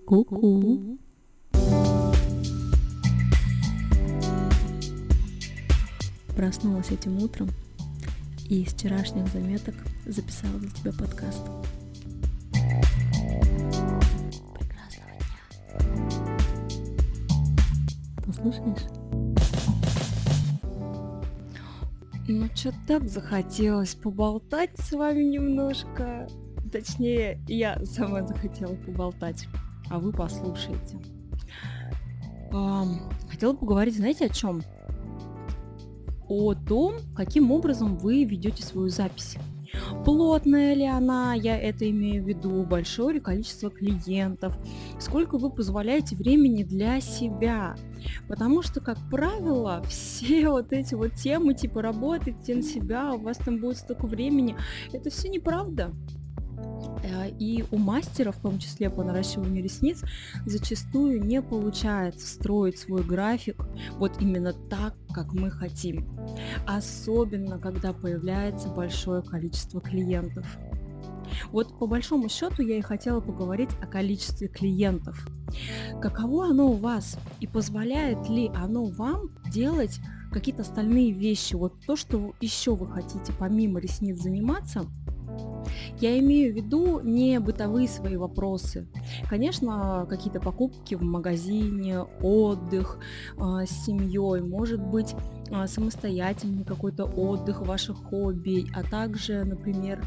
Ку-ку. Проснулась этим утром и из вчерашних заметок записала для тебя подкаст. Прекрасного дня. Послушаешь? Что-то так захотелось поболтать с вами немножко. Точнее, я сама захотела поболтать, а вы послушаете. Хотела поговорить, знаете, о чем? О том, каким образом вы ведете свою запись. Плотная ли она, я это имею в виду, большое ли количество клиентов, сколько вы позволяете времени для себя. Потому что, как правило, все вот эти вот темы, типа работайте на себя, у вас там будет столько времени, это все неправда. И у мастеров, в том числе по наращиванию ресниц, зачастую не получается строить свой график вот именно так, как мы хотим. Особенно, когда появляется большое количество клиентов. Вот по большому счету я и хотела поговорить о количестве клиентов. Каково оно у вас и позволяет ли оно вам делать какие-то остальные вещи, вот то, что еще вы хотите помимо ресниц заниматься. Я имею в виду не бытовые свои вопросы. Конечно, какие-то покупки в магазине, отдых с семьей, может быть, самостоятельный какой-то отдых, ваше хобби, а также, например,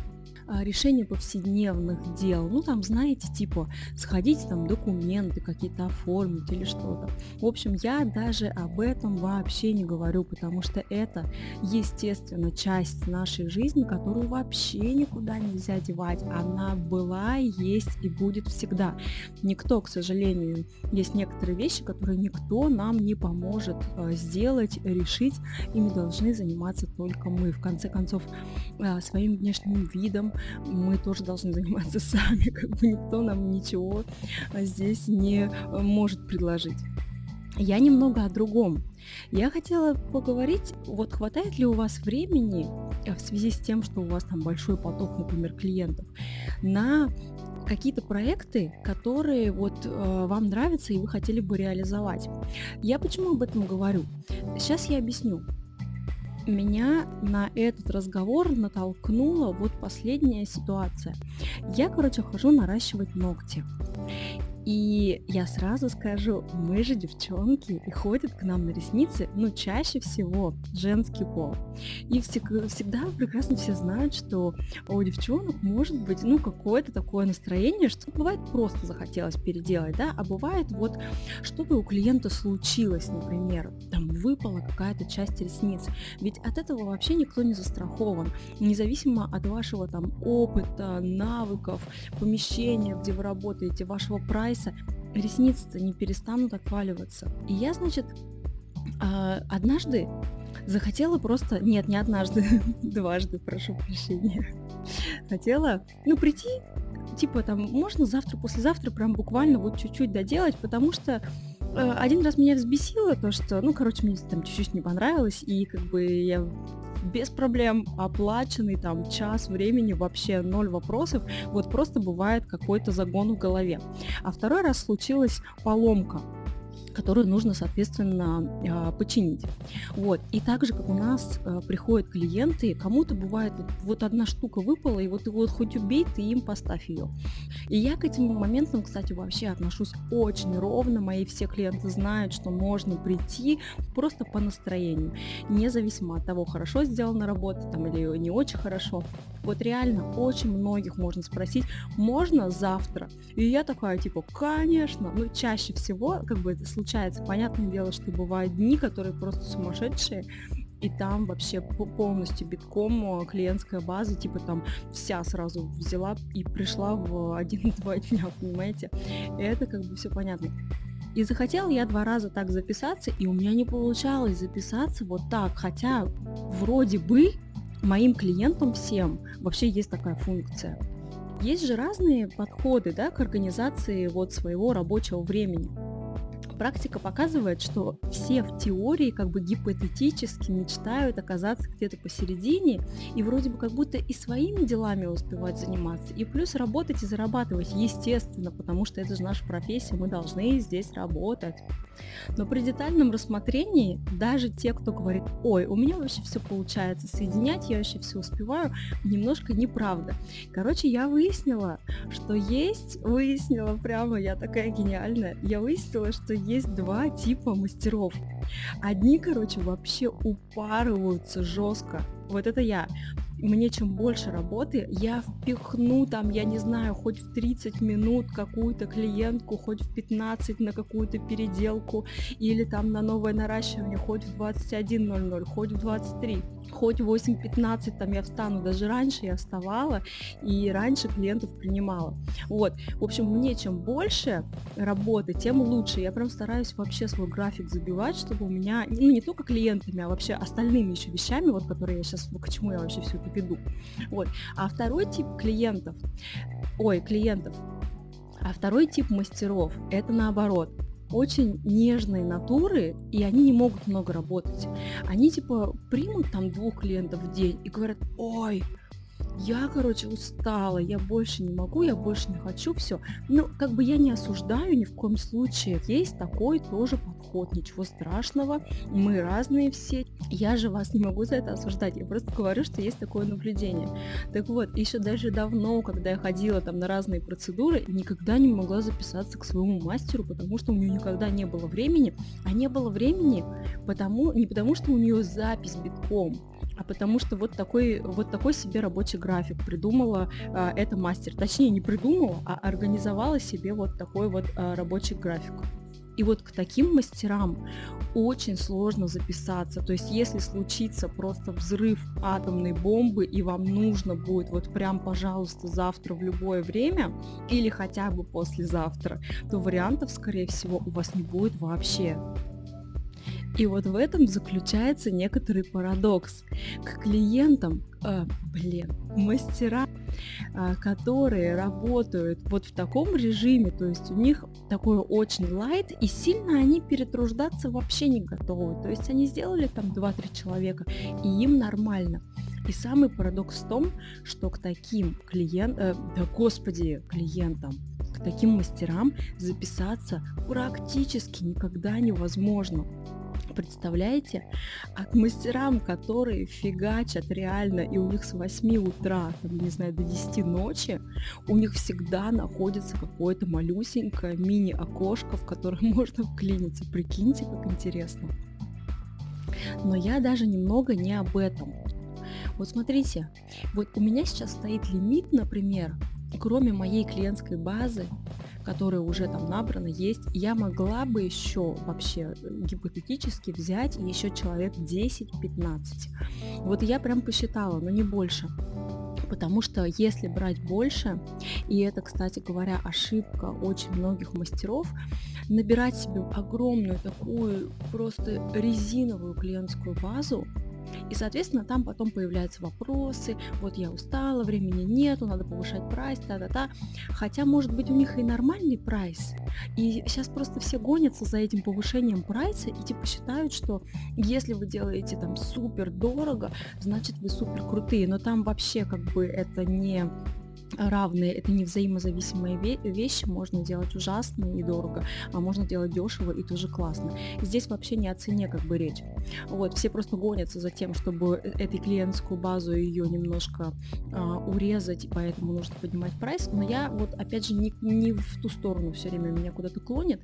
решение повседневных дел. Ну, там, знаете, типа, сходить там документы какие-то оформить или что-то. В общем, я даже об этом вообще не говорю, потому что это, естественно, часть нашей жизни, которую вообще никуда нельзя девать. Она была, есть и будет всегда. Никто, к сожалению, есть некоторые вещи, которые никто нам не поможет сделать, решить. Ими должны заниматься только мы. В конце концов, своим внешним видом мы тоже должны заниматься сами, как бы никто нам ничего здесь не может предложить. Я немного о другом. Я хотела поговорить, вот хватает ли у вас времени в связи с тем, что у вас там большой поток, например, клиентов, на какие-то проекты, которые вот вам нравятся и вы хотели бы реализовать. Я почему об этом говорю? Сейчас я объясню. Меня на этот разговор натолкнула вот последняя ситуация. Я, хожу наращивать ногти. И я сразу скажу, мы же девчонки, и ходят к нам на ресницы, чаще всего женский пол. И всегда прекрасно все знают, что у девчонок может быть, какое-то такое настроение, что бывает просто захотелось переделать, да, а бывает вот что-то у клиента случилось, например, там выпала какая-то часть ресниц. Ведь от этого вообще никто не застрахован, независимо от вашего там опыта, навыков, помещения, где вы работаете, вашего прайса, ресницы-то не перестанут отваливаться. И я, однажды захотела просто, нет, не однажды, дважды, прошу прощения, хотела, прийти, типа там, можно завтра, послезавтра прям буквально вот чуть-чуть доделать, потому что один раз меня взбесило то, что, мне там чуть-чуть не понравилось, и как бы я без проблем оплаченный там час времени, вообще 0 вопросов, вот просто бывает какой-то загон в голове. А второй раз случилась поломка, которую нужно, соответственно, починить. Вот. И так же, как у нас приходят клиенты, кому-то бывает вот одна штука выпала, и вот хоть убей, ты им поставь ее. И я к этим моментам, кстати, вообще отношусь очень ровно. Мои все клиенты знают, что можно прийти просто по настроению, независимо от того, хорошо сделана работа там или не очень хорошо. Вот реально очень многих можно спросить, можно завтра? И я такая, типа, конечно. Чаще всего, как бы это случается. Понятное дело, что бывают дни, которые просто сумасшедшие, и там вообще полностью битком клиентская база, типа там вся сразу взяла и пришла в 1-2 дня, понимаете? Это как бы все понятно. И захотела я 2 раза так записаться, и у меня не получалось записаться вот так, хотя вроде бы моим клиентам всем вообще есть такая функция. Есть же разные подходы, да, к организации вот своего рабочего времени. Практика показывает, что все в теории как бы гипотетически мечтают оказаться где-то посередине и вроде бы как будто и своими делами успевать заниматься, и плюс работать и зарабатывать, естественно, потому что это же наша профессия, мы должны здесь работать. Но при детальном рассмотрении даже те, кто говорит, ой, у меня вообще все получается соединять, я вообще все успеваю, немножко неправда. Короче, я выяснила прямо, я такая гениальная, я выяснила, что есть два типа мастеров. Одни, короче, вообще упарываются жестко. Вот это я. Мне чем больше работы, я впихну там, я не знаю, хоть в 30 минут какую-то клиентку, хоть в 15 на какую-то переделку, или там на новое наращивание, хоть в 21:00, хоть в 23, хоть в 8:15 там я встану, даже раньше я вставала и раньше клиентов принимала. Вот, в общем, мне чем больше работы, тем лучше. Я прям стараюсь вообще свой график забивать, чтобы у меня, ну, не только клиентами, а вообще остальными еще вещами, вот, которые я сейчас, к чему я вообще все это веду. Вот. А второй тип клиентов, а второй тип мастеров, это наоборот. Очень нежные натуры, и они не могут много работать. Они типа примут там 2 клиентов в день и говорят, ой, я, короче, устала, я больше не могу, я больше не хочу, все. Ну, как бы я не осуждаю ни в коем случае. Есть такой тоже подход, ничего страшного, мы разные все. Я же вас не могу за это осуждать, я просто говорю, что есть такое наблюдение. Так вот, еще даже давно, когда я ходила там на разные процедуры, никогда не могла записаться к своему мастеру, потому что у нее никогда не было времени. А не было времени не потому, что у нее запись битком, а потому что вот такой себе рабочий график придумала эта мастер. Точнее, не придумала, а организовала себе вот такой вот рабочий график. И вот к таким мастерам очень сложно записаться. То есть если случится просто взрыв атомной бомбы, и вам нужно будет вот прям, пожалуйста, завтра в любое время, или хотя бы послезавтра, то вариантов, скорее всего, у вас не будет вообще. И вот в этом заключается некоторый парадокс. К клиентам, мастера, которые работают вот в таком режиме, то есть у них такой очень лайт, и сильно они перетруждаться вообще не готовы. То есть они сделали там 2-3 человека, и им нормально. И самый парадокс в том, что к таким клиентам, к таким мастерам записаться практически никогда невозможно. Представляете? А к мастерам, которые фигачат реально, и у них с 8 утра, там, не знаю, до 10 ночи, у них всегда находится какое-то малюсенькое мини-окошко, в которое можно вклиниться. Прикиньте, как интересно. Но я даже немного не об этом. Вот смотрите, вот у меня сейчас стоит лимит, например, кроме моей клиентской базы, которая уже там набрана, есть, я могла бы еще вообще гипотетически взять еще человек 10-15. Вот я прям посчитала, но не больше. Потому что если брать больше, и это, кстати говоря, ошибка очень многих мастеров, набирать себе огромную такую просто резиновую клиентскую базу, и, соответственно, там потом появляются вопросы, вот я устала, времени нету, надо повышать прайс, та-та-та. Хотя, может быть, у них и нормальный прайс. И сейчас просто все гонятся за этим повышением прайса и типа считают, что если вы делаете там супер дорого, значит вы супер крутые. Но там вообще как бы это не равные, это не взаимозависимые вещи, можно делать ужасно и дорого, а можно делать дешево и тоже классно. Здесь вообще не о цене как бы речь. Вот, все просто гонятся за тем, чтобы этой клиентскую базу ее немножко урезать, и поэтому нужно поднимать прайс, но я вот опять же не в ту сторону все время меня куда-то клонит.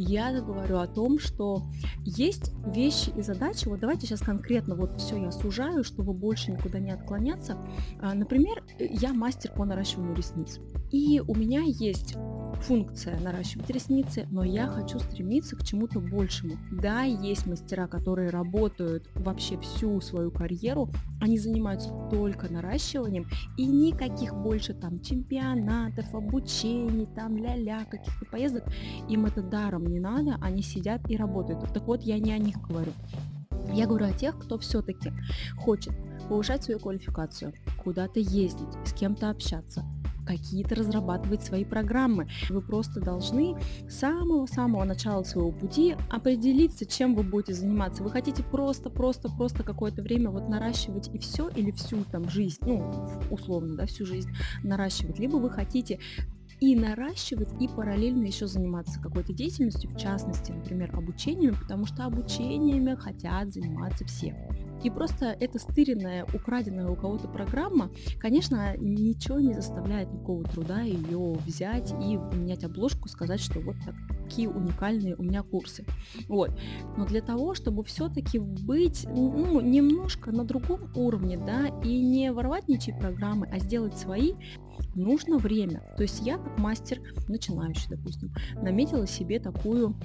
Я говорю о том, что есть вещи и задачи, вот давайте сейчас конкретно вот все я сужаю, чтобы больше никуда не отклоняться. Например, я мастер по наращиванию ресниц, и у меня есть функция наращивать ресницы, но я хочу стремиться к чему-то большему. Да, есть мастера, которые работают вообще всю свою карьеру, они занимаются только наращиванием, и никаких больше там чемпионатов, обучений, там ля-ля, каких-то поездок, им это даром не надо, они сидят и работают. Так вот, я не о них говорю. Я говорю о тех, кто все-таки хочет повышать свою квалификацию, куда-то ездить, с кем-то общаться, какие-то разрабатывать свои программы. Вы просто должны с самого-самого начала своего пути определиться, чем вы будете заниматься. Вы хотите просто какое-то время вот наращивать и все, или всю там жизнь, ну, условно, да, всю жизнь наращивать, либо вы хотите и наращивать, и параллельно еще заниматься какой-то деятельностью, в частности, например, обучением, потому что обучениями хотят заниматься все. И просто эта стыренная, украденная у кого-то программа, конечно, ничего не заставляет никакого труда ее взять и поменять обложку, сказать, что вот такие уникальные у меня курсы. Вот. Но для того, чтобы все-таки быть, ну, немножко на другом уровне, да, и не воровать ничьи программы, а сделать свои, нужно время. То есть я как мастер, начинающий, допустим, наметила себе такую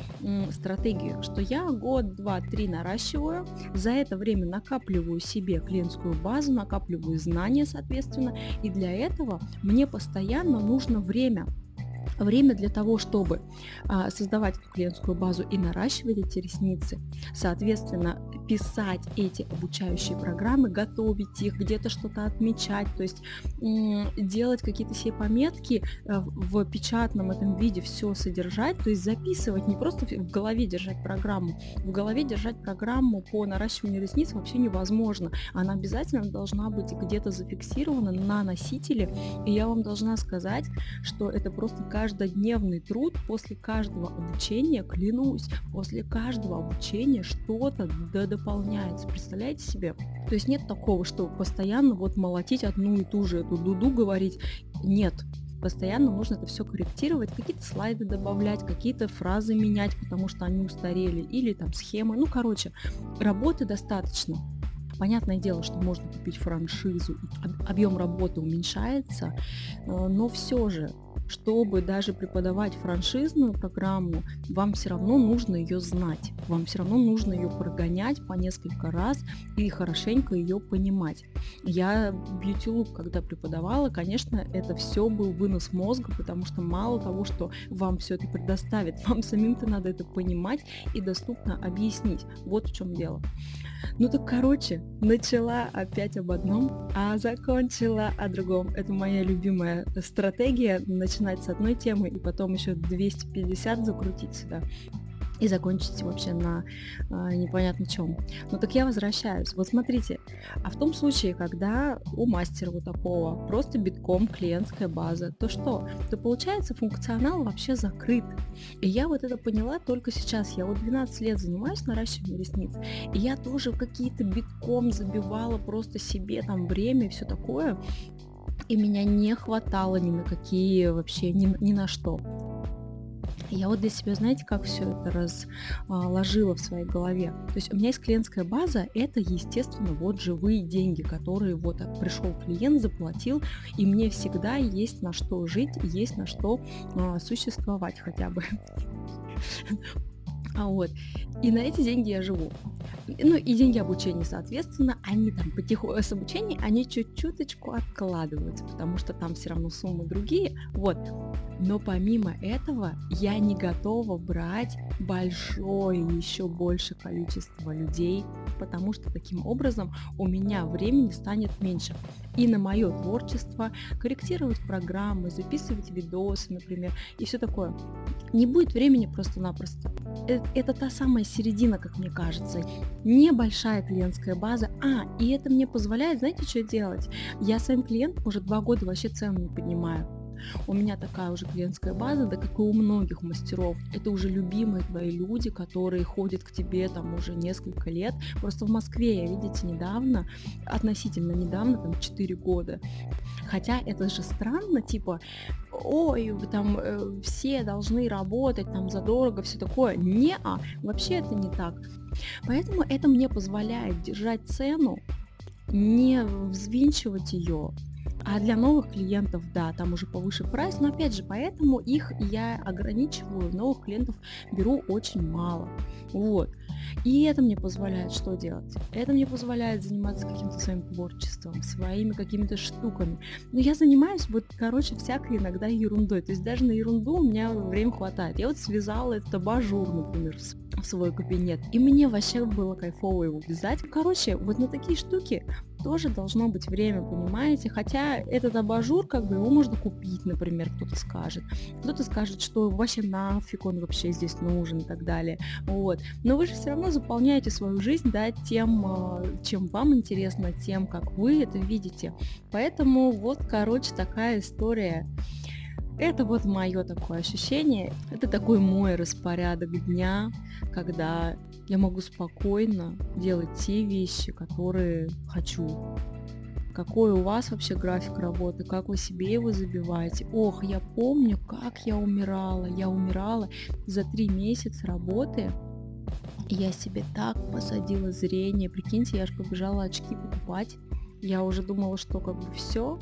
стратегию, что я год, два, три наращиваю, за это время накапливаю себе клиентскую базу, накапливаю знания, соответственно, и для этого мне постоянно нужно время. Время для того, чтобы создавать эту клиентскую базу и наращивать эти ресницы, соответственно, писать эти обучающие программы, готовить их, где-то что-то отмечать, то есть делать какие-то себе пометки в печатном этом виде, все содержать, то есть записывать, не просто в голове держать программу. В голове держать программу по наращиванию ресниц вообще невозможно. Она обязательно должна быть где-то зафиксирована на носителе, и я вам должна сказать, что это просто каждодневный труд. После каждого обучения, клянусь, после каждого обучения что-то дополняется. Представляете себе? То есть нет такого, что постоянно вот молотить одну и ту же эту дуду, говорить. Нет. Постоянно нужно это все корректировать, какие-то слайды добавлять, какие-то фразы менять, потому что они устарели, или там схемы. Ну, короче, работы достаточно. Понятное дело, что можно купить франшизу, объем работы уменьшается, но все же, чтобы даже преподавать франшизную программу, вам все равно нужно ее знать, вам все равно нужно ее прогонять по несколько раз и хорошенько ее понимать. Я Beauty Look, когда преподавала, конечно, это все был вынос мозга, потому что мало того, что вам все это предоставит, вам самим-то надо это понимать и доступно объяснить. Вот в чем дело. Ну так, короче, начала опять об одном, а закончила о другом. Это моя любимая стратегия, начинать с одной темы и потом еще 250 закрутить сюда и закончить вообще на непонятно чем. Ну так я возвращаюсь. Вот смотрите, а в том случае, когда у мастера вот такого просто битком клиентская база, то что? То получается функционал вообще закрыт. И я вот это поняла только сейчас. Я вот 12 лет занимаюсь наращиванием ресниц, и я тоже какие-то битком забивала просто себе там время и все такое, и меня не хватало ни на какие вообще, ни на что. Я вот для себя, знаете, как все это разложила в своей голове. То есть у меня есть клиентская база, это, естественно, вот живые деньги, которые вот пришел клиент, заплатил, и мне всегда есть на что жить, есть на что существовать хотя бы. Вот. И на эти деньги я живу. Ну и деньги обучения, соответственно, они там потихоньку с обучения, они чуть-чуточку откладываются, потому что там все равно суммы другие. Вот. Но помимо этого я не готова брать большое, еще больше количество людей, потому что таким образом у меня времени станет меньше. И на мое творчество, корректировать программы, записывать видосы, например, и все такое. Не будет времени просто-напросто. Это та самая середина, как мне кажется. Небольшая клиентская база. И это мне позволяет, знаете, что делать? Я своим клиентам уже 2 года вообще цену не поднимаю. У меня такая уже клиентская база, да как и у многих мастеров. Это уже любимые твои люди, которые ходят к тебе там уже несколько лет. Просто в Москве я, видите, недавно, относительно недавно, там 4 года. Хотя это же странно, типа, ой, там все должны работать там задорого, все такое. Вообще это не так. Поэтому это мне позволяет держать цену, не взвинчивать ее. А для новых клиентов, да, там уже повыше прайс, но опять же, поэтому их я ограничиваю, новых клиентов беру очень мало. Вот. И это мне позволяет что делать? Это мне позволяет заниматься каким-то своим творчеством, своими какими-то штуками. Но я занимаюсь всякой иногда ерундой. То есть даже на ерунду у меня время хватает. Я вот связала этот абажур, например, в свой кабинет. И мне вообще было кайфово его вязать. Вот на такие штуки тоже должно быть время, понимаете? Хотя этот абажур, как бы, его можно купить, например, кто-то скажет, что вообще нафиг он вообще здесь нужен и так далее, вот. Но вы же все равно заполняете свою жизнь, да, тем, чем вам интересно, тем, как вы это видите. Поэтому вот, короче, такая история. Это вот мое такое ощущение, это такой мой распорядок дня, когда я могу спокойно делать те вещи, которые хочу. Какой у вас вообще график работы, как вы себе его забиваете? Ох, я помню, как я умирала. Я умирала за 3 месяца работы. И я себе так посадила зрение. Прикиньте, я же побежала очки покупать. Я уже думала, что как бы все,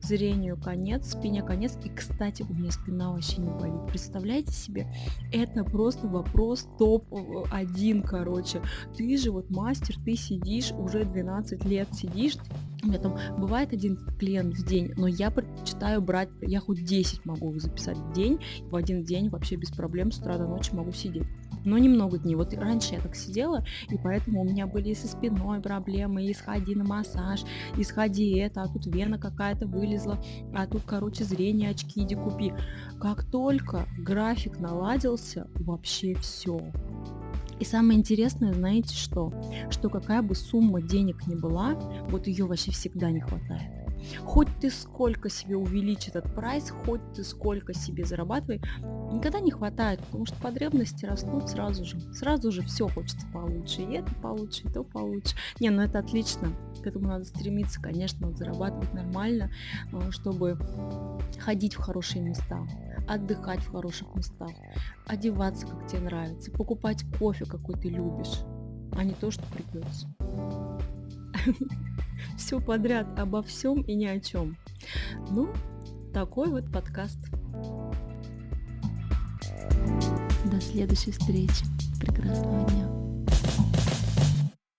зрению конец, спине конец. И, кстати, у меня спина вообще не болит. Представляете себе? Это просто вопрос топ-1, короче. Ты же вот мастер, ты сидишь, уже 12 лет сидишь. У меня там бывает один клиент в день, но я предпочитаю брать, я хоть 10 могу их записать в день. В один день вообще без проблем с утра до ночи могу сидеть. Но немного дней. Вот раньше я так сидела, и поэтому у меня были и со спиной проблемы, и сходи на массаж, и сходи это, а тут вена какая-то вылезла, а тут, короче, зрение, очки иди купи. Как только график наладился, вообще все. И самое интересное, знаете что? Что какая бы сумма денег ни была, вот ее вообще всегда не хватает. Хоть ты сколько себе увеличь этот прайс, хоть ты сколько себе зарабатывай, никогда не хватает, потому что потребности растут сразу же. Сразу же все хочется получше, и это получше, и то получше. Не, ну это отлично, к этому надо стремиться, конечно, вот зарабатывать нормально, чтобы ходить в хорошие места, отдыхать в хороших местах, одеваться, как тебе нравится, покупать кофе, какой ты любишь, а не то, что придется. Все подряд, обо всем и ни о чем. Ну, такой вот подкаст. До следующей встречи. Прекрасного дня.